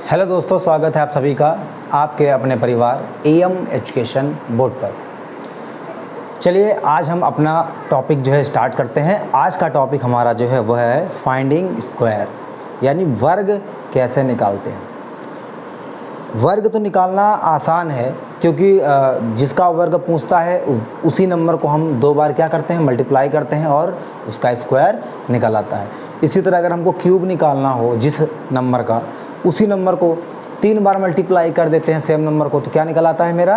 Hello दोस्तों, स्वागत है आप सभी का आपके अपने परिवार एम एजुकेशन बोर्ड पर। चलिए आज हम अपना टॉपिक जो है स्टार्ट करते हैं। आज का टॉपिक हमारा जो है वह है फाइंडिंग स्क्वायर, यानी वर्ग कैसे निकालते हैं। वर्ग तो निकालना आसान है, क्योंकि जिसका वर्ग पूछता है उसी नंबर को हम दो बार क्या करते हैं, मल्टीप्लाई करते हैं और उसका स्क्वायर निकल आता है। इसी तरह अगर हमको क्यूब निकालना हो जिस नंबर का, उसी नंबर को 3 बार मल्टीप्लाई कर देते हैं सेम नंबर को, तो क्या निकल आता है, मेरा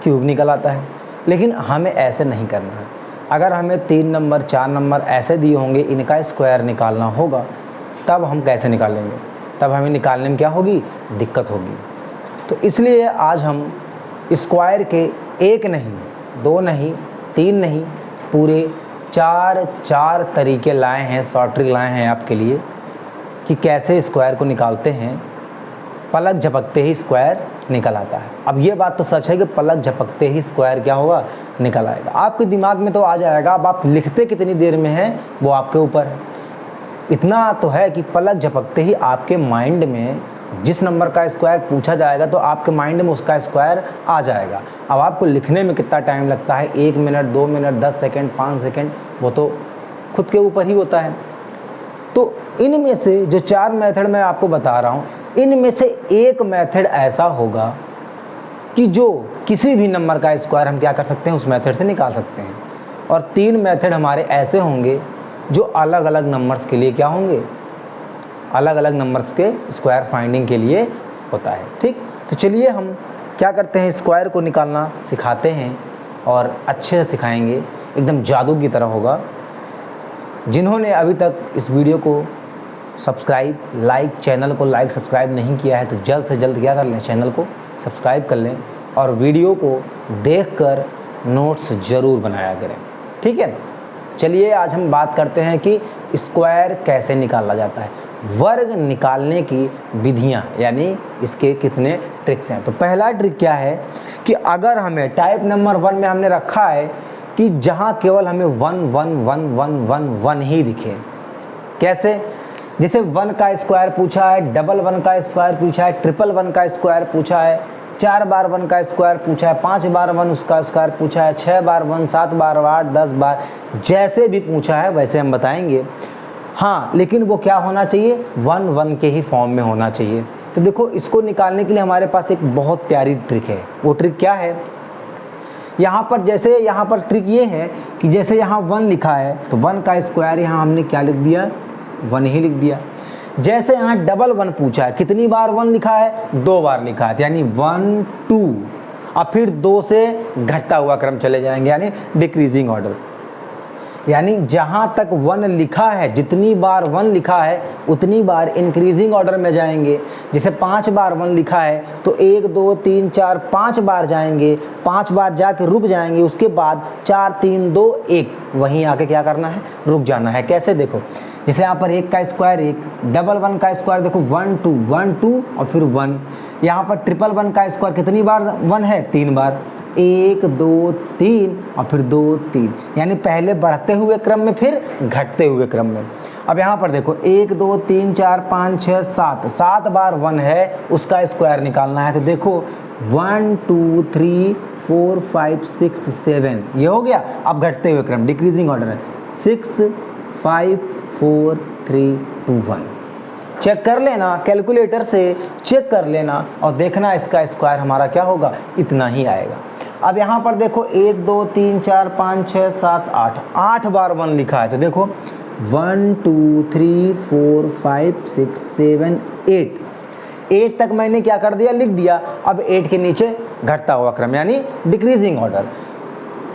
क्यूब निकल आता है। लेकिन हमें ऐसे नहीं करना है। अगर हमें 3 नंबर 4 नंबर ऐसे दिए होंगे, इनका स्क्वायर निकालना होगा, तब हम कैसे निकालेंगे, तब हमें निकालने में क्या होगी, दिक्कत होगी। तो इसलिए आज हम स्क्वायर के 1 नहीं 2 नहीं 3 नहीं पूरे 4 तरीके लाए हैं, शॉर्ट ट्रिक लाए हैं आपके लिए कि कैसे स्क्वायर को निकालते हैं। पलक झपकते ही स्क्वायर निकल आता है। अब ये बात तो सच है कि पलक झपकते ही स्क्वायर क्या होगा, निकल आएगा। आपके दिमाग में तो आ जाएगा, अब आप लिखते कितनी देर में हैं वो आपके ऊपर है। इतना तो है कि पलक झपकते ही आपके माइंड में जिस नंबर का स्क्वायर पूछा जाएगा तो आपके माइंड में उसका स्क्वायर आ जाएगा। अब आपको लिखने में कितना टाइम लगता है, 1 मिनट 2 मिनट 10 सेकेंड 5 सेकेंड, वो तो खुद के ऊपर ही होता है। तो इनमें से जो 4 मेथड मैं आपको बता रहा हूँ, इनमें से एक मेथड ऐसा होगा कि जो किसी भी नंबर का स्क्वायर हम क्या कर सकते हैं, उस मेथड से निकाल सकते हैं। और 3 मेथड हमारे ऐसे होंगे जो अलग अलग नंबर्स के लिए क्या होंगे, अलग अलग नंबर्स के स्क्वायर फाइंडिंग के लिए होता है। ठीक, तो चलिए हम क्या करते हैं, स्क्वायर को निकालना सिखाते हैं और अच्छे से सिखाएंगे, एकदम जादू की तरह होगा। जिन्होंने अभी तक इस वीडियो को सब्सक्राइब लाइक चैनल को लाइक सब्सक्राइब नहीं किया है, तो जल्द से जल्द क्या कर लें, चैनल को सब्सक्राइब कर लें और वीडियो को देखकर नोट्स ज़रूर बनाया करें। ठीक है, चलिए आज हम बात करते हैं कि स्क्वायर कैसे निकाला जाता है, वर्ग निकालने की विधियां, यानी इसके कितने ट्रिक्स हैं। तो पहला ट्रिक क्या है कि अगर हमें टाइप नंबर 1 में हमने रखा है कि जहां केवल हमें 1 1 1 1 1 1 ही दिखे। कैसे, जैसे 1 का स्क्वायर पूछा है, डबल 1 का स्क्वायर पूछा है, ट्रिपल 1 का स्क्वायर पूछा है, 4 बार 1 का स्क्वायर पूछा है, 5 बार 1 उसका स्क्वायर पूछा है, 6 बार 1 7 बार 8 10 बार, जैसे भी पूछा है वैसे हम बताएंगे। हाँ, लेकिन वो क्या होना चाहिए, 1 1 के ही फॉर्म में होना चाहिए। तो देखो, इसको निकालने के लिए हमारे पास एक बहुत प्यारी ट्रिक है। वो ट्रिक क्या है, यहाँ पर जैसे यहाँ पर ट्रिक ये है कि जैसे यहाँ 1 लिखा है तो 1 का स्क्वायर यहाँ हमने क्या लिख दिया, 1 ही लिख दिया। जैसे यहाँ डबल 1 पूछा है, कितनी बार 1 लिखा है, 2 बार लिखा है, यानी 1 2। अब फिर 2 से घटता हुआ क्रम चले जाएंगे, यानी डिक्रीजिंग ऑर्डर। यानी जहाँ तक 1 लिखा है, जितनी बार 1 लिखा है उतनी बार इंक्रीजिंग ऑर्डर में जाएंगे। जैसे 5 बार 1 लिखा है तो 1 2 3 4 5 बार जाएंगे, 5 बार जाके रुक जाएंगे, उसके बाद 4 3 2 1 वहीं आके क्या करना है, रुक जाना है। कैसे, देखो जैसे यहाँ पर 1 का स्क्वायर 1, डबल 1 का स्क्वायर देखो 1 2 1 2 और फिर 1। यहाँ पर ट्रिपल 1 का स्क्वायर कितनी बार 1 है, 3 बार, 1 2 3 और फिर 2 3, यानी पहले बढ़ते हुए क्रम में फिर घटते हुए क्रम में। अब यहाँ पर देखो 1 2 3 4 5 6 7 7 बार 1 है, उसका स्क्वायर निकालना है। तो देखो 1 2 3 4 5 6 7, ये हो गया। अब घटते हुए क्रम, डिक्रीजिंग ऑर्डर है, 6 5 4 3 2 1। चेक कर लेना, कैलकुलेटर से चेक कर लेना और देखना इसका स्क्वायर हमारा क्या होगा, इतना ही आएगा। अब यहाँ पर देखो 1 2 3 4 5 6 7 8, 8 बार 1 लिखा है। तो देखो 1 2 3 4 5 6 7 8, 8 तक मैंने क्या कर दिया, लिख दिया। अब 8 के नीचे घटता हुआ क्रम, यानी डिक्रीजिंग ऑर्डर,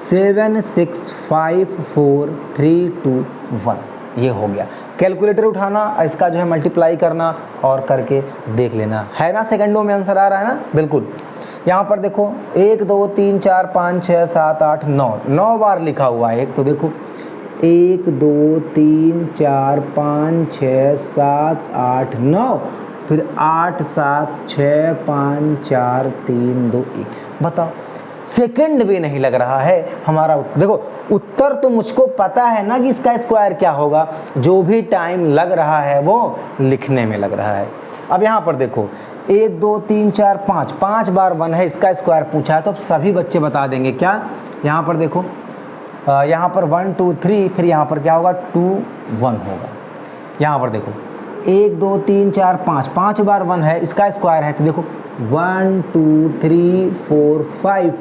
7 6 5 4 3 2 1, ये हो गया। कैलकुलेटर उठाना, इसका जो है मल्टीप्लाई करना और करके देख लेना है ना, सेकंडों में आंसर आ रहा है ना, बिल्कुल। यहाँ पर देखो 1 2 3 4 5 6 7 8 9, 9 बार लिखा हुआ है एक। तो देखो 1 2 3 4 5 6 7 8 9, फिर 8 7 6 5 4 3 2 1। बताओ, सेकंड भी नहीं लग रहा है हमारा। देखो उत्तर तो मुझको पता है ना कि इसका स्क्वायर क्या होगा, जो भी टाइम लग रहा है वो लिखने में लग रहा है। अब यहाँ पर देखो 1 2 3 4 5, 5 बार 1 है, इसका स्क्वायर पूछा है तो सभी बच्चे बता देंगे। क्या यहाँ पर देखो, यहाँ पर 1 2 3, फिर यहाँ पर क्या होगा 2 1 होगा। यहाँ पर देखो 1 2 3 4 5, 5 बार 1 है, इसका स्क्वायर है तो देखो 1 2 3 4 5,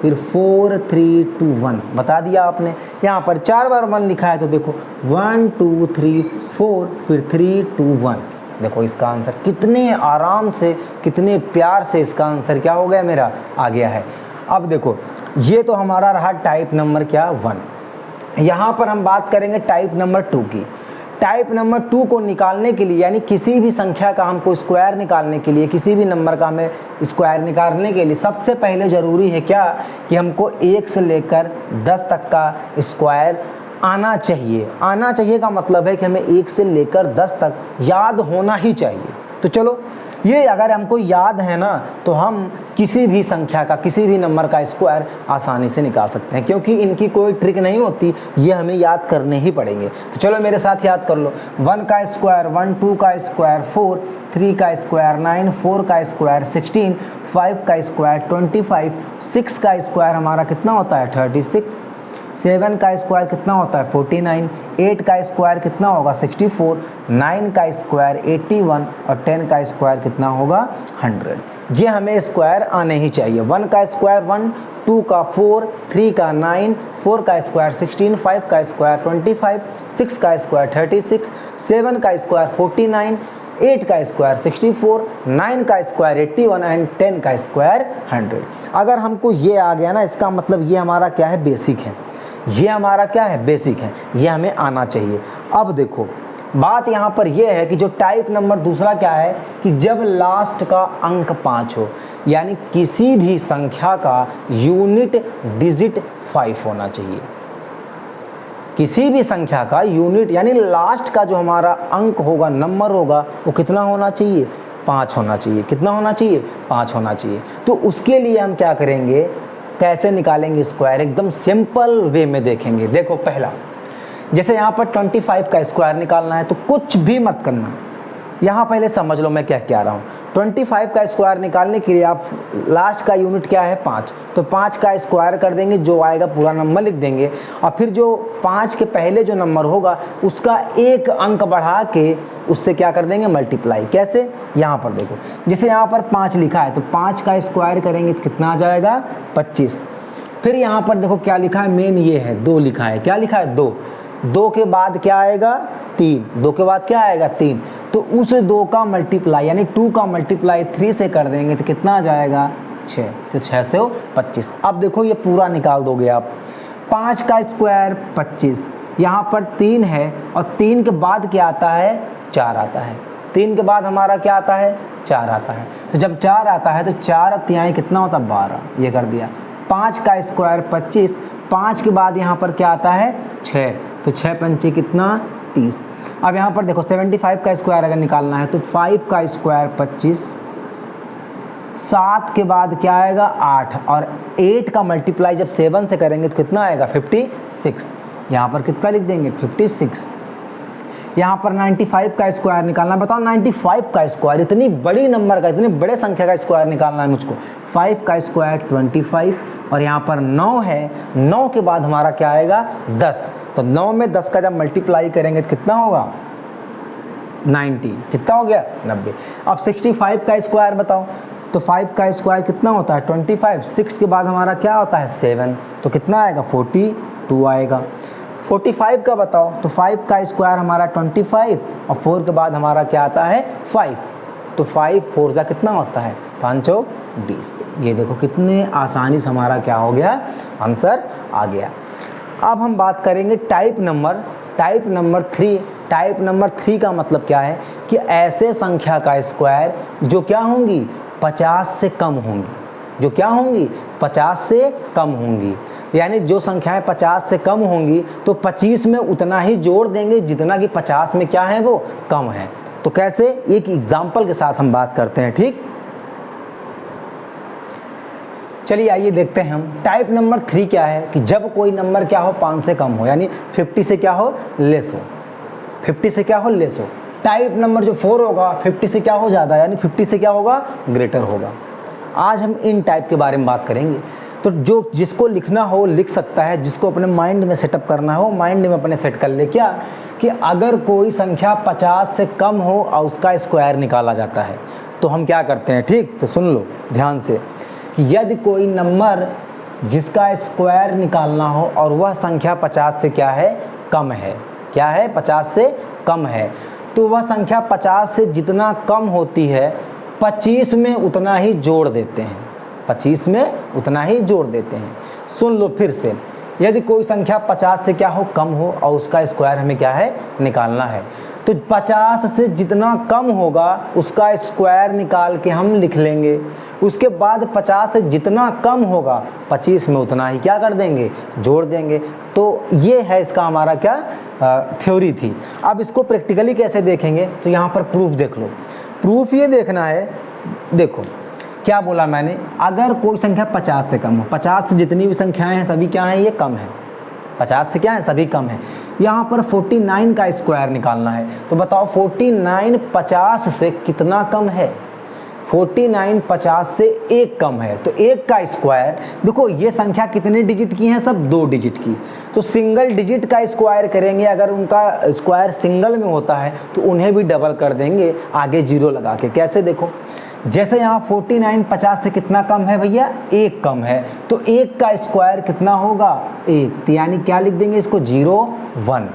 फिर 4 3 2 1 बता दिया आपने। यहाँ पर 4 बार 1 लिखा है तो देखो 1 2 3 4, फिर 3 2 1। देखो इसका आंसर कितने आराम से, कितने प्यार से इसका आंसर क्या हो गया मेरा, आ गया है। अब देखो ये तो हमारा रहा टाइप नंबर क्या 1। यहाँ पर हम बात करेंगे टाइप नंबर 2 की। टाइप नंबर 2 को निकालने के लिए, यानी किसी भी संख्या का हमको स्क्वायर निकालने के लिए, किसी भी नंबर का हमें स्क्वायर निकालने के लिए सबसे पहले ज़रूरी है क्या, कि हमको 1 से लेकर 10 तक का स्क्वायर आना चाहिए। आना चाहिए का मतलब है कि हमें 1 से लेकर 10 तक याद होना ही चाहिए। तो चलो ये अगर हमको याद है ना, तो हम किसी भी संख्या का, किसी भी नंबर का स्क्वायर आसानी से निकाल सकते हैं, क्योंकि इनकी कोई ट्रिक नहीं होती, ये हमें याद करने ही पड़ेंगे। तो चलो मेरे साथ याद कर लो। 1 का स्क्वायर 1, 2 का स्क्वायर 4, 3 का स्क्वायर 9, 4 का स्क्वायर 16, 5 का स्क्वायर 25, 6 का स्क्वायर हमारा कितना होता है 36, 7 का स्क्वायर कितना होता है 49, 8 का स्क्वायर कितना होगा 64, 9 का स्क्वायर 81 और 10 का स्क्वायर कितना होगा 100। ये हमें स्क्वायर आने ही चाहिए। 1 का स्क्वायर 1, 2 का 4, 3 का 9, 4 का स्क्वायर 16, 5 का स्क्वायर 25, 6 का स्क्वायर 36, 7 का स्क्वायर 49, 8 का स्क्वायर 64, 9 का स्क्वायर 81 एंड 10 का स्क्वायर 100। अगर हमको ये आ गया ना, इसका मतलब ये हमारा क्या है, बेसिक है। ये हमारा क्या है, बेसिक है, ये हमें आना चाहिए। अब देखो बात यहाँ पर यह है कि जो टाइप नंबर दूसरा क्या है, कि जब लास्ट का अंक 5 हो, यानी किसी भी संख्या का यूनिट डिजिट 5 होना चाहिए। किसी भी संख्या का यूनिट यानी लास्ट का जो हमारा अंक होगा, नंबर होगा, वो कितना होना चाहिए, 5 होना चाहिए। कितना होना चाहिए, 5 होना चाहिए। तो उसके लिए हम क्या करेंगे, कैसे निकालेंगे स्क्वायर, एकदम सिंपल वे में देखेंगे। देखो पहला, जैसे यहाँ पर 25 का स्क्वायर निकालना है तो कुछ भी मत करना, यहाँ पहले समझ लो मैं क्या कह रहा हूँ। 25 का स्क्वायर निकालने के लिए आप लास्ट का यूनिट क्या है 5, तो 5 का स्क्वायर कर देंगे, जो आएगा पूरा नंबर लिख देंगे, और फिर जो 5 के पहले जो नंबर होगा उसका एक अंक बढ़ा के उससे क्या कर देंगे, मल्टीप्लाई। कैसे, यहाँ पर देखो, जैसे यहाँ पर 5 लिखा है तो 5 का स्क्वायर करेंगे तो कितना आ जाएगा 25। फिर यहाँ पर देखो क्या लिखा है, मेन ये है 2 लिखा है। क्या लिखा है 2, 2 के बाद क्या आएगा 3, 2 के बाद क्या आएगा 3, तो उस 2 का मल्टीप्लाई यानी 2 का मल्टीप्लाई 3 से कर देंगे तो कितना आ जाएगा 6, तो 6 से 25। अब देखो ये पूरा निकाल दोगे आप। 5 का स्क्वायर 25, यहाँ पर 3 है और 3 के बाद क्या आता है 4 आता है। 3 के बाद हमारा क्या आता है 4 आता है। तो जब 4 आता है तो 4 और 3 कितना होता है 12, ये कर दिया। 5 का स्क्वायर 25, 5 के बाद यहाँ पर क्या आता है 6, तो 6 पंचे कितना 30। अब यहाँ पर देखो 75 का स्क्वायर अगर निकालना है तो 5 का स्क्वायर 25, 7 के बाद क्या आएगा 8, और 8 का मल्टीप्लाई जब 7 से करेंगे तो कितना आएगा 56। यहाँ पर कितना लिख देंगे 56। यहाँ पर 95 का स्क्वायर निकालना है। बताओ 95 का स्क्वायर, इतनी बड़ी नंबर का, इतनी बड़े संख्या का स्क्वायर निकालना है मुझको। 5 का स्क्वायर 25, और यहाँ पर 9 है, 9 के बाद हमारा क्या आएगा 10, तो 9 में 10 का जब मल्टीप्लाई करेंगे तो कितना होगा 90, कितना हो गया 90। अब 65 का स्क्वायर बताओ, तो 5 का स्क्वायर कितना होता है 25, 6 के बाद हमारा क्या होता है 7, तो कितना आएगा 42 आएगा। 45 का बताओ, तो 5 का स्क्वायर हमारा 25 और 4 के बाद हमारा क्या आता है 5, तो 5 4 जा कितना होता है 5 20। ये देखो कितने आसानी से हमारा क्या हो गया, आंसर आ गया। अब हम बात करेंगे टाइप नंबर 3। टाइप नंबर 3 का मतलब क्या है, कि ऐसे संख्या का स्क्वायर जो क्या होंगी 50 से कम होंगी, जो क्या होंगी 50 से कम होंगी। यानी जो संख्याएं 50 से कम होंगी तो 25 में उतना ही जोड़ देंगे जितना कि 50 में क्या है वो कम है। तो कैसे, एक एग्जाम्पल के साथ हम बात करते हैं, ठीक। चलिए आइए देखते हैं हम। टाइप नंबर 3 क्या है, कि जब कोई नंबर क्या हो 5 से कम हो, यानी 50 से क्या हो लेस हो, 50 से क्या हो लेस हो। टाइप नंबर जो 4 होगा 50 से क्या हो ज़्यादा, यानी 50 से क्या होगा, ग्रेटर होगा। आज हम इन टाइप के बारे में बात करेंगे। तो जो जिसको लिखना हो लिख सकता है, जिसको अपने माइंड में सेटअप करना हो माइंड में अपने सेट कर ले, क्या कि अगर कोई संख्या 50 से कम हो और उसका स्क्वायर निकाला जाता है तो हम क्या करते हैं, ठीक, तो सुन लो ध्यान से, कि यदि कोई नंबर जिसका स्क्वायर निकालना हो और वह संख्या 50 से क्या है, कम है, क्या है, 50 से कम है, तो वह संख्या 50 से जितना कम होती है 25 में उतना ही जोड़ देते हैं, 25 में उतना ही जोड़ देते हैं। सुन लो फिर से, यदि कोई संख्या 50 से क्या हो, कम हो और उसका स्क्वायर हमें क्या है, निकालना है, तो 50 से जितना कम होगा उसका स्क्वायर निकाल के हम लिख लेंगे। उसके बाद 50 से जितना कम होगा 25 में उतना ही क्या कर देंगे, जोड़ देंगे। तो ये है इसका हमारा क्या थ्योरी थी। अब इसको प्रैक्टिकली कैसे देखेंगे, तो यहाँ पर प्रूफ देख लो। प्रूफ ये देखना है, देखो क्या बोला मैंने, अगर कोई संख्या 50 से कम हो, 50 से जितनी भी संख्याएं हैं सभी क्या हैं, ये कम है, 50 से क्या है, सभी कम है। यहाँ पर 49 का स्क्वायर निकालना है, तो बताओ 49 50 से कितना कम है, 49 50 से एक कम है, तो एक का स्क्वायर, देखो ये संख्या कितने डिजिट की हैं, सब 2 डिजिट की, तो सिंगल डिजिट का स्क्वायर करेंगे। अगर उनका स्क्वायर सिंगल में होता है तो उन्हें भी डबल कर देंगे आगे 0 लगा के। कैसे, देखो जैसे यहाँ 49 50 से कितना कम है भैया, एक कम है, तो एक का स्क्वायर कितना होगा, 1, तो यानी क्या लिख देंगे इसको, 0 1।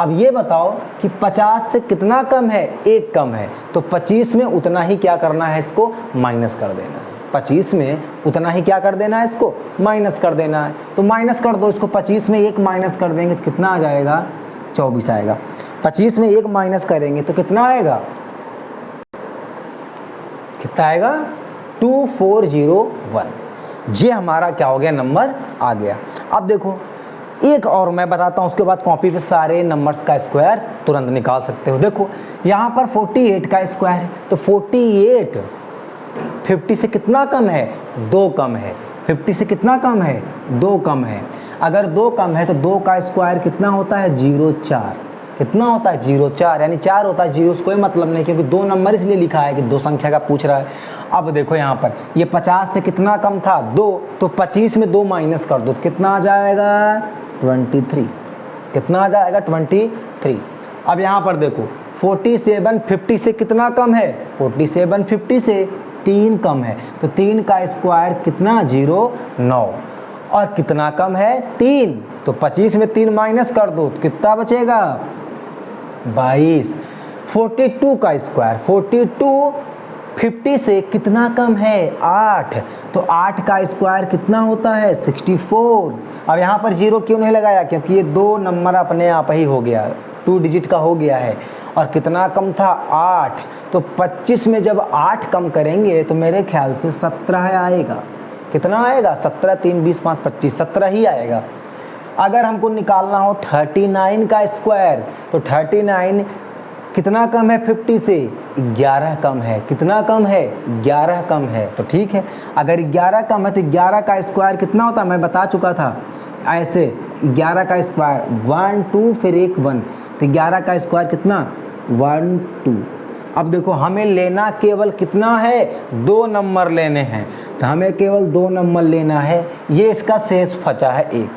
अब ये बताओ कि 50 से कितना कम है, एक कम है, तो 25 में उतना ही क्या करना है, इसको माइनस कर देना है, 25 में उतना ही क्या कर देना है, इसको माइनस कर देना है। तो माइनस कर दो इसको, 25 में 1 माइनस कर देंगे तो कितना आ जाएगा, 24 आएगा। 25 में 1 माइनस करेंगे तो कितना आएगा, कितना आएगा, 2401। ये हमारा क्या हो गया, नंबर आ गया। अब देखो एक और मैं बताता हूँ, उसके बाद कॉपी पे सारे नंबर्स का स्क्वायर तुरंत निकाल सकते हो। देखो यहाँ पर 48 का स्क्वायर है, तो 48 50 से कितना कम है, 2 कम है, 50 से कितना कम है, 2 कम है। अगर 2 कम है तो 2 का स्क्वायर कितना होता है, 04, कितना होता है, 04, यानी 4 होता है, 0 से कोई मतलब नहीं, क्योंकि 2 नंबर इसलिए लिखा है कि 2 संख्या का पूछ रहा है। अब देखो यहाँ पर ये 50 से कितना कम था, 2, तो 25 में 2 माइनस कर दो तो कितना आ जाएगा, 23, कितना आ जाएगा, 23। अब यहाँ पर देखो 47 50 से कितना कम है, 47 50 से 3 कम है, तो 3 का स्क्वायर कितना, 0 9, और कितना कम है, 3, तो 25 में 3 माइनस कर दो तो कितना बचेगा, 22। 42 का स्क्वायर, 42 50 से कितना कम है, 8, तो 8 का स्क्वायर कितना होता है, 64। अब यहाँ पर 0 क्यों नहीं लगाया, क्योंकि ये 2 नंबर अपने आप ही हो गया, 2 डिजिट का हो गया है, और कितना कम था, 8, तो 25 में जब 8 कम करेंगे तो मेरे ख्याल से 17 आएगा। कितना आएगा, 17, 3 20 5 25, 17 ही आएगा। अगर हमको निकालना हो 39 का स्क्वायर, तो 39 कितना कम है, 50 से 11 कम है, कितना कम है, 11 कम है, तो ठीक है। अगर 11 कम है तो 11 का स्क्वायर कितना होता है, मैं बता चुका था ऐसे, 11 का स्क्वायर 1 2 फिर 1 1, तो 11 का स्क्वायर कितना, 1 2। अब देखो हमें लेना केवल कितना है, 2 नंबर लेने हैं, तो हमें केवल 2 नंबर लेना है। ये इसका शेष बचा है 1,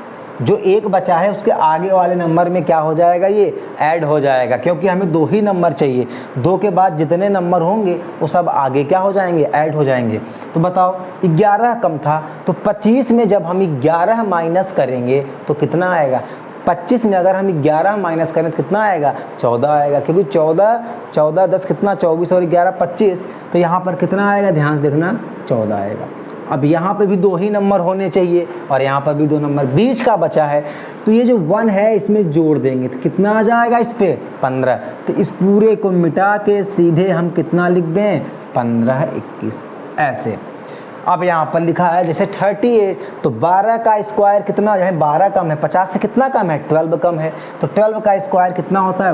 जो 1 बचा है उसके आगे वाले नंबर में क्या हो जाएगा, ये ऐड हो जाएगा, क्योंकि हमें 2 ही नंबर चाहिए। 2 के बाद जितने नंबर होंगे वो सब आगे क्या हो जाएंगे, ऐड हो जाएंगे। तो बताओ 11 कम था, तो 25 में जब हम 11 माइनस करेंगे तो कितना आएगा, 25 में अगर हम 11 माइनस करें तो कितना आएगा, 14 आएगा, क्योंकि 14 10 कितना, 24 और 11 25, तो यहाँ पर कितना आएगा, ध्यान से देखना, 14 आएगा। अब यहाँ पे भी 2 ही नंबर होने चाहिए और यहाँ पर भी 2 नंबर, बीच का बचा है, तो ये जो 1 है इसमें जोड़ देंगे तो कितना आ जाएगा, इस पे 15। तो इस पूरे को मिटा के सीधे हम कितना लिख दें, 15 21, ऐसे। अब यहाँ पर लिखा है जैसे 38, तो 12 का स्क्वायर कितना है, 12 कम है, 50 से कितना कम है, 12 कम है, तो 12 का स्क्वायर कितना होता है,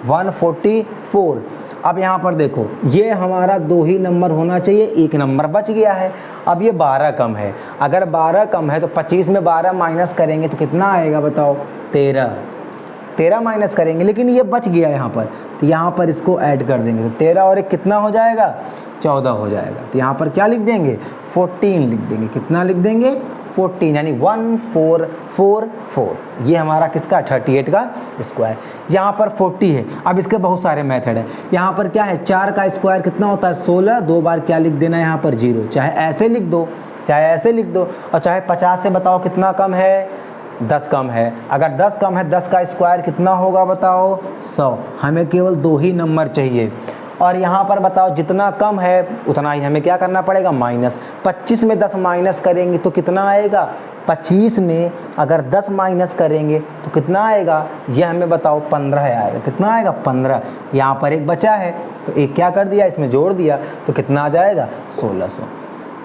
144। अब यहाँ पर देखो ये हमारा 2 ही नंबर होना चाहिए, 1 नंबर बच गया है। अब ये 12 कम है, अगर 12 कम है तो 25 में 12 माइनस करेंगे तो कितना आएगा बताओ, 13 13 माइनस करेंगे, लेकिन ये बच गया यहाँ पर, तो यहाँ पर इसको ऐड कर देंगे, तो 13 और 1 कितना हो जाएगा, 14 हो जाएगा। तो यहाँ पर क्या लिख देंगे, 14 लिख देंगे। कितना लिख देंगे, 14, यानी 1444। ये हमारा किसका, 38 का स्क्वायर। यहाँ पर 40 है। अब इसके बहुत सारे मेथड है। यहाँ पर क्या है, 4 का स्क्वायर कितना होता है, 16। 2 बार क्या लिख देना है यहाँ पर, 0। चाहे ऐसे लिख दो, चाहे ऐसे लिख दो, और चाहे 50 से बताओ कितना कम है, 10 कम है। अगर 10 कम है, 10 का स्क्वायर कितना होगा बताओ, 100। हमें केवल 2 ही नंबर चाहिए। और यहाँ पर बताओ जितना कम है उतना ही हमें क्या करना पड़ेगा, माइनस। 25 में 10 माइनस करेंगे तो कितना आएगा, 25 में अगर 10 माइनस करेंगे तो कितना आएगा, ये हमें बताओ, 15 आएगा। कितना आएगा, 15। यहाँ पर एक बचा है तो एक क्या कर दिया, इसमें जोड़ दिया, तो कितना आ जाएगा, 1600।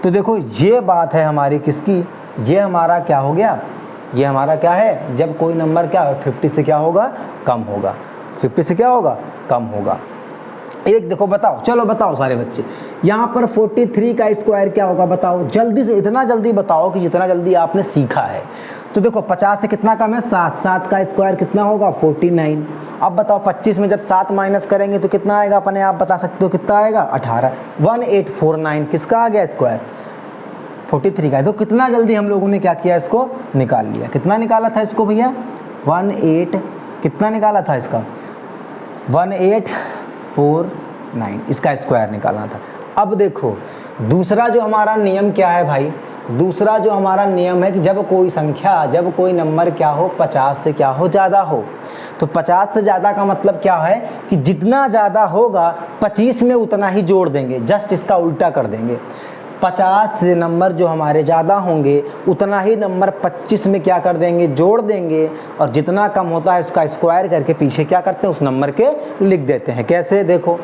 तो देखो ये बात है हमारी किसकी, ये हमारा क्या हो गया, ये हमारा क्या है, जब कोई नंबर क्या 50 से क्या होगा, कम होगा। 50 से क्या होगा, कम होगा। एक देखो, बताओ, चलो बताओ सारे बच्चे, यहाँ पर 43 का स्क्वायर क्या होगा बताओ, जल्दी से, इतना जल्दी बताओ कि जितना जल्दी आपने सीखा है। तो देखो 50 से कितना कम है, 7। 7 का स्क्वायर कितना होगा, 49। अब बताओ 25 में जब 7 माइनस करेंगे तो कितना आएगा, अपने आप बता सकते हो कितना आएगा, 18। 1849 किसका आ गया स्क्वायर, 43 का। तो कितना जल्दी हम लोगों ने क्या किया, इसको निकाल लिया। कितना निकाला था इसको भैया, 18, कितना निकाला था इसका, 1849, इसका स्क्वायर निकालना था। अब देखो दूसरा जो हमारा नियम क्या है भाई, दूसरा जो हमारा नियम है कि जब कोई संख्या, जब कोई नंबर क्या हो, 50 से क्या हो, ज़्यादा हो, तो 50 से ज़्यादा का मतलब क्या है कि जितना ज़्यादा होगा 25 में उतना ही जोड़ देंगे, जस्ट इसका उल्टा कर देंगे। 50 से नंबर जो हमारे ज़्यादा होंगे उतना ही नंबर 25 में क्या कर देंगे, जोड़ देंगे, और जितना कम होता है उसका स्क्वायर करके पीछे क्या करते हैं, उस नंबर के लिख देते हैं। कैसे, देखो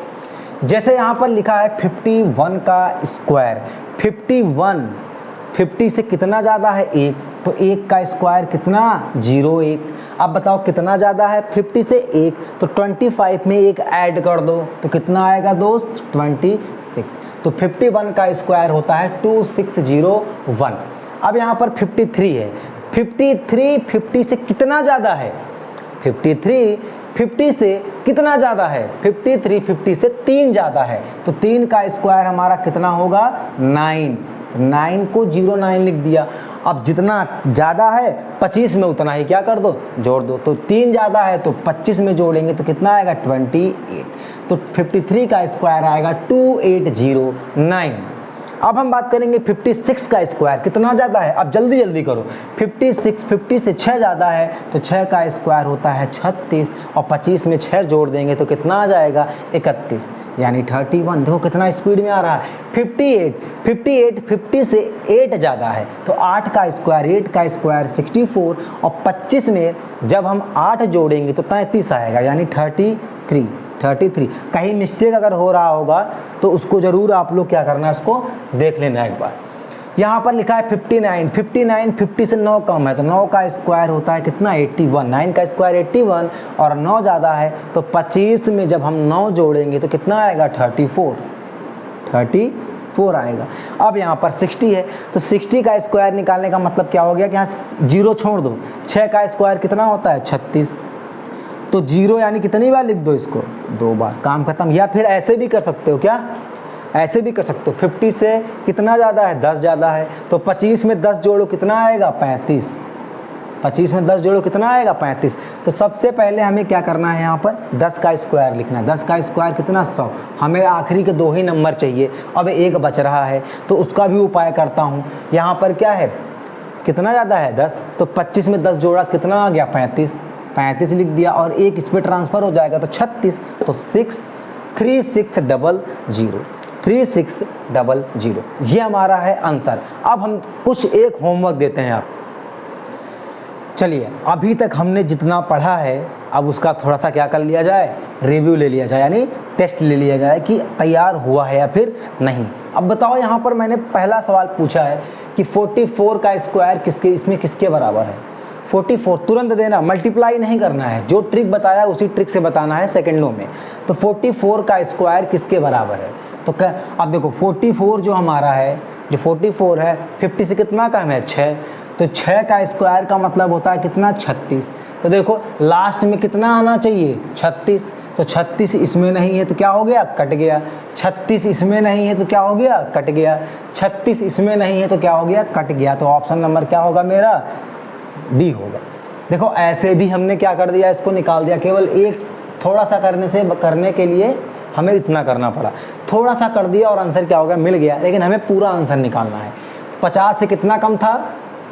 जैसे यहाँ पर लिखा है 51 का स्क्वायर। 51, 50 से कितना ज़्यादा है, 1, तो 1 का स्क्वायर कितना, 01। अब बताओ कितना ज़्यादा है, 50 से 1, तो 25 में 1 ऐड कर दो तो कितना आएगा दोस्त, 26। तो 51 का स्क्वायर होता है 2601। अब यहाँ पर 53 है। 53 50 से कितना ज़्यादा है, 53 50 से कितना ज़्यादा है, 53 50 से 3 ज़्यादा है, तो 3 का स्क्वायर हमारा कितना होगा, 9। 9 को 09 लिख दिया। अब जितना ज़्यादा है 25 में उतना ही क्या कर दो, जोड़ दो। तो 3 ज़्यादा है तो 25 में जोड़ेंगे तो कितना आएगा, 28। तो 53 का स्क्वायर आएगा 2809। अब हम बात करेंगे 56 का स्क्वायर, कितना ज़्यादा है, अब जल्दी जल्दी करो। 56, 50 से 6 ज़्यादा है तो 6 का स्क्वायर होता है 36, और 25 में 6 जोड़ देंगे तो कितना आ जाएगा, 31, यानी 31। देखो कितना स्पीड में आ रहा है। 58 50 से 8 ज़्यादा है तो 8 का स्क्वायर 64, और 25 में जब हम 8 जोड़ेंगे तो 33 आएगा, यानी 33। कहीं मिस्टेक अगर हो रहा होगा तो उसको ज़रूर आप लोग क्या करना है, उसको देख लेना एक बार। यहाँ पर लिखा है 59 50 से 9 कम है तो 9 का स्क्वायर होता है कितना, 81। 9 का स्क्वायर 81 और 9 ज़्यादा है तो 25 में जब हम 9 जोड़ेंगे तो कितना आएगा, 34 आएगा। अब यहाँ पर 60 है तो 60 का स्क्वायर निकालने का मतलब क्या हो गया कि यहाँ 0 छोड़ दो। 6 का स्क्वायर कितना होता है, 36, तो 0 यानी कितनी बार लिख दो इसको, 2 बार, काम खत्म। या फिर ऐसे भी कर सकते हो, क्या ऐसे भी कर सकते हो, 50 से कितना ज़्यादा है, 10 ज़्यादा है तो 25 में 10 जोड़ो कितना आएगा, 35। 25 में 10 जोड़ो कितना आएगा, 35। तो सबसे पहले हमें क्या करना है, यहाँ पर 10 का स्क्वायर लिखना है। 10 का स्क्वायर कितना, 100। हमें आखिरी के 2 ही नंबर चाहिए, अब एक बच रहा है तो उसका भी उपाय करता हूँ। यहाँ पर क्या है, कितना ज़्यादा है, 10, तो 25 में 10 जोड़ा कितना आ गया, 35 लिख दिया, और एक इस पर ट्रांसफ़र हो जाएगा तो 36, तो 3600। ये हमारा है आंसर। अब हम कुछ एक होमवर्क देते हैं आप। चलिए अभी तक हमने जितना पढ़ा है अब उसका थोड़ा सा क्या कर लिया जाए, रिव्यू ले लिया जाए, यानी टेस्ट ले लिया जाए कि तैयार हुआ है या फिर नहीं। अब बताओ, यहाँ पर मैंने पहला सवाल पूछा है कि 44 का स्क्वायर किसके बराबर है। 44 तुरंत देना, मल्टीप्लाई नहीं करना है, जो ट्रिक बताया उसी ट्रिक से बताना है सेकंडों में। तो 44 का स्क्वायर किसके बराबर है, तो अब देखो 44 जो हमारा है, जो 44 है 50 से कितना कम है, 6, तो 6 का स्क्वायर का मतलब होता है कितना, 36। तो देखो लास्ट में कितना आना चाहिए 36, तो 36 इसमें नहीं है तो क्या हो गया, कट गया। 36 इसमें नहीं है तो क्या हो गया, कट गया। 36 इसमें नहीं है तो क्या हो गया, कट गया। तो ऑप्शन नंबर क्या होगा मेरा, बी होगा। देखो ऐसे भी हमने क्या कर दिया, इसको निकाल दिया। केवल एक थोड़ा सा करने के लिए हमें इतना करना पड़ा, थोड़ा सा कर दिया और आंसर क्या हो गया, मिल गया। लेकिन हमें पूरा आंसर निकालना है। 50 से कितना कम था,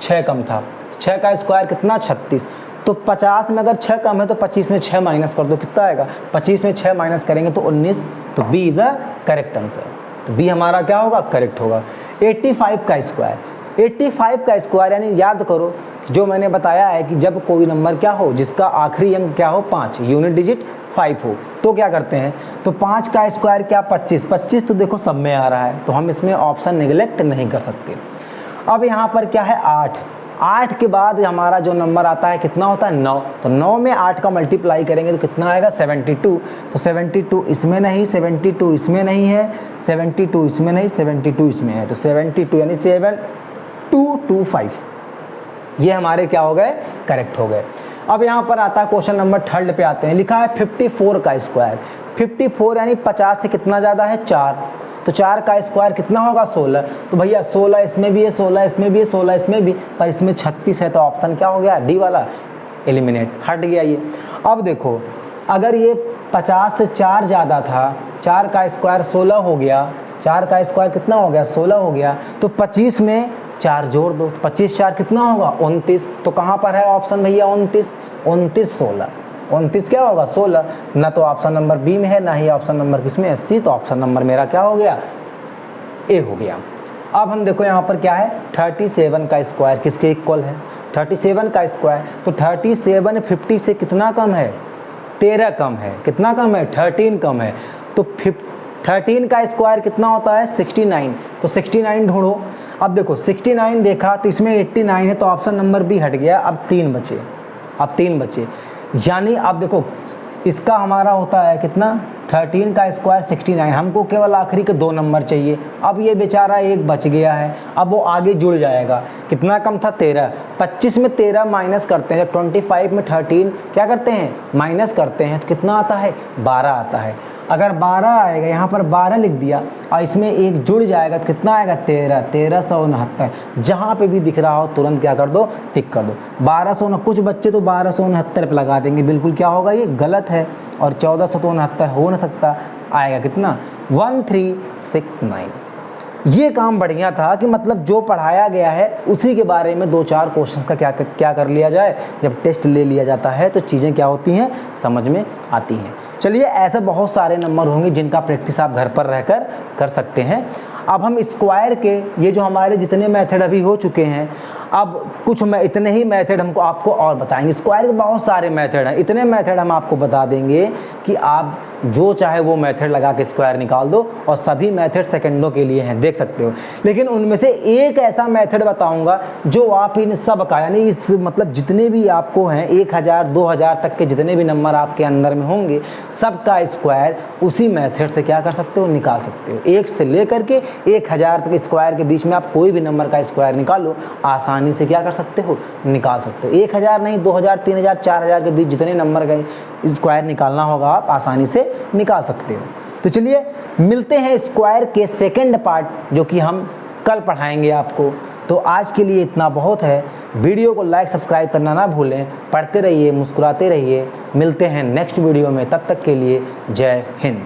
6 कम था। 6 का स्क्वायर कितना, 36। तो 50 में अगर 6 कम है तो 25 में 6 माइनस कर दो, कितना आएगा, 25 में 6 माइनस करेंगे तो 19। तो B is a correct answer. तो बी हमारा क्या होगा, करेक्ट होगा। 85 का स्क्वायर, 85 का स्क्वायर यानी याद करो जो मैंने बताया है कि जब कोई नंबर क्या हो जिसका आखिरी अंक क्या हो 5, यूनिट डिजिट 5 हो, तो क्या करते हैं, तो 5 का स्क्वायर क्या 25, 25 तो देखो सब में आ रहा है, तो हम इसमें ऑप्शन निगलेक्ट नहीं कर सकते। अब यहाँ पर क्या है 8, 8 के बाद हमारा जो नंबर आता है कितना होता है 9, तो 9 में 8 का मल्टीप्लाई करेंगे तो कितना आएगा 72। तो 72 इसमें नहीं, 72 इसमें नहीं है, 72 इसमें नहीं, 72 इसमें है, तो 72 यानी 7225 ये हमारे क्या हो गए, करेक्ट हो गए। अब यहाँ पर आता है क्वेश्चन नंबर 3 पे आते हैं। लिखा है 54 का स्क्वायर, 54 यानी 50 से कितना ज़्यादा है 4, तो 4 का स्क्वायर कितना होगा 16। तो भैया 16 इसमें भी है, 16 इसमें भी है, 16 इसमें भी, पर इसमें 36 है, तो ऑप्शन क्या हो गया, डी वाला एलिमिनेट, हट गया ये। अब देखो अगर ये 50 से 4 ज़्यादा था, 4 का स्क्वायर 16 हो गया, 4 का स्क्वायर कितना हो गया 16 हो गया, तो 25 में 4 जोड़ दो, 25 4 कितना होगा 29। तो कहाँ पर है ऑप्शन भैया 29, 29 16, 29 क्या होगा 16, ना तो ऑप्शन नंबर बी में है ना ही ऑप्शन नंबर किसमें है, सी। तो ऑप्शन नंबर मेरा क्या हो गया, ए हो गया। अब हम देखो यहाँ पर क्या है 37 का स्क्वायर किसके इक्वल है, 37 का स्क्वायर, तो 37 50 से कितना कम है, 13 कम है, कितना कम है 13 कम है, तो 13 का स्क्वायर कितना होता है 69, तो 69 ढूंढो। अब देखो 69 देखा तो इसमें 89 है, तो ऑप्शन नंबर बी हट गया। अब 3 बचे, अब 3 बचे, यानी अब देखो इसका हमारा होता है कितना 13 का स्क्वायर 69, हमको केवल आखिरी के 2 नंबर चाहिए। अब ये बेचारा एक बच गया है, अब वो आगे जुड़ जाएगा, कितना कम था 13, 25 में 13 माइनस करते हैं, जब 25 में 13 क्या करते हैं माइनस करते हैं, तो कितना आता है 12 आता है। अगर 12 आएगा, यहाँ पर 12 लिख दिया और इसमें एक जुड़ जाएगा तो कितना आएगा 13, 1369। जहाँ पे भी दिख रहा हो तुरंत क्या कर दो, टिक कर दो। 1200 कुछ बच्चे तो 1269 पे लगा देंगे, बिल्कुल क्या होगा ये गलत है, और 1469 हो ना सकता, आएगा कितना 1369। ये काम बढ़िया था कि मतलब जो पढ़ाया गया है उसी के बारे में 2-4 क्वेश्चन का क्या कर लिया जाए, जब टेस्ट ले लिया जाता है तो चीज़ें क्या होती हैं समझ में आती हैं। चलिए ऐसे बहुत सारे नंबर होंगे जिनका प्रैक्टिस आप घर पर रहकर कर सकते हैं। अब हम स्क्वायर के ये जो हमारे जितने मेथड अभी हो चुके हैं, अब कुछ इतने ही मेथड हमको आपको और बताएंगे। स्क्वायर के बहुत सारे मेथड हैं, इतने मेथड हम आपको बता देंगे कि आप जो चाहे वो मेथड लगा के स्क्वायर निकाल दो, और सभी मेथड सेकंडों के लिए हैं, देख सकते हो। लेकिन उनमें से एक ऐसा मेथड बताऊंगा जो आप इन सब का यानी इस मतलब जितने भी आपको हैं 1000 2000 तक के जितने भी नंबर आपके अंदर में होंगे, सबका स्क्वायर उसी मेथड से क्या कर सकते हो, निकाल सकते हो। 1 से लेकर के 1000 तक स्क्वायर के बीच में आप कोई भी नंबर का स्क्वायर निकालो, आसानी से क्या कर सकते हो, निकाल सकते हो। 1000 नहीं 2000 3000 4000 के बीच जितने नंबर का स्क्वायर निकालना होगा आप आसानी से निकाल सकते हो। तो चलिए मिलते हैं स्क्वायर के सेकंड पार्ट जो कि हम कल पढ़ाएंगे आपको। तो आज के लिए इतना बहुत है। वीडियो को लाइक सब्सक्राइब करना ना भूलें, पढ़ते रहिए, मुस्कुराते रहिए। मिलते हैं नेक्स्ट वीडियो में, तब तक के लिए जय हिंद।